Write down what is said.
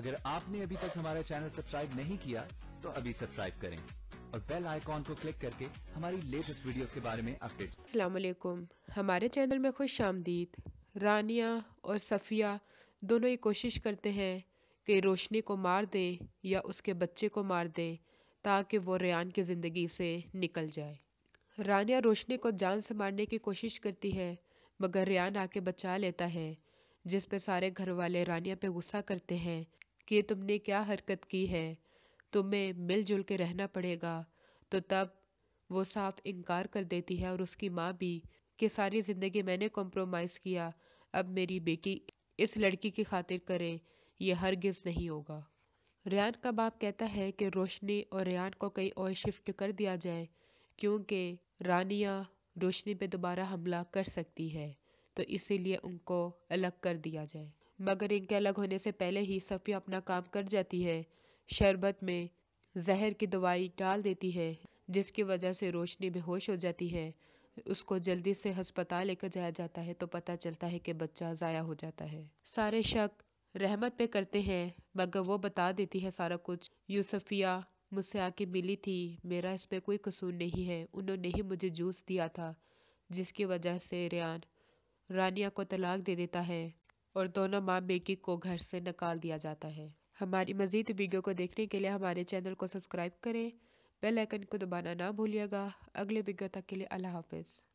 اگر آپ نے ابھی تک ہمارا چینل سبسکرائب نہیں کیا تو ابھی سبسکرائب کریں اور بیل آئیکن کو کلک کر کے ہماری لیٹسٹ ویڈیوز کے بارے میں اپڈیٹ۔ السلام علیکم، ہمارے چینل میں خوش آمدید۔ رانیہ اور صفیہ دونوں یہ کوشش کرتے ہیں کہ روشنی کو مار دیں یا اس کے بچے کو مار دیں تاکہ وہ ریان کی زندگی سے نکل جائے۔ رانیہ روشنی کو جان سے مارنے کی کوشش کرتی ہے مگر ریان آ کے بچا لیتا ہے، جس پہ سارے گھر والے رانیہ پہ غصہ کرتے ہیں کہ تم نے کیا حرکت کی ہے، تمہیں مل جل کے رہنا پڑے گا۔ تو تب وہ صاف انکار کر دیتی ہے اور اس کی ماں بھی کہ ساری زندگی میں نے کمپرومائز کیا، اب میری بیٹی اس لڑکی کی خاطر کرے، یہ ہرگز نہیں ہوگا۔ ریان کا باپ کہتا ہے کہ روشنی اور ریان کو کہیں اور شفٹ کر دیا جائے کیونکہ رانیہ روشنی پہ دوبارہ حملہ کر سکتی ہے، تو اسی لیے ان کو الگ کر دیا جائے۔ مگر ان کے الگ ہونے سے پہلے ہی صفیہ اپنا کام کر جاتی ہے، شربت میں زہر کی دوائی ڈال دیتی ہے جس کی وجہ سے روشنی بے ہوش ہو جاتی ہے۔ اس کو جلدی سے ہسپتال لے کر جایا جاتا ہے تو پتہ چلتا ہے کہ بچہ ضائع ہو جاتا ہے۔ سارے شک رحمت پہ کرتے ہیں مگر وہ بتا دیتی ہے سارا کچھ، یوں صفیہ مجھ سے آ کے ملی تھی، میرا اس پہ کوئی قصور نہیں ہے، انہوں نے ہی مجھے جوس دیا تھا، جس کی وجہ سے ریان رانیہ کو طلاق دے دیتا ہے اور دونوں ماں بیٹی کو گھر سے نکال دیا جاتا ہے۔ ہماری مزید ویڈیو کو دیکھنے کے لیے ہمارے چینل کو سبسکرائب کریں، بیل آئیکن کو دبانا نہ بھولیے گا۔ اگلے ویڈیو تک کے لیے اللہ حافظ۔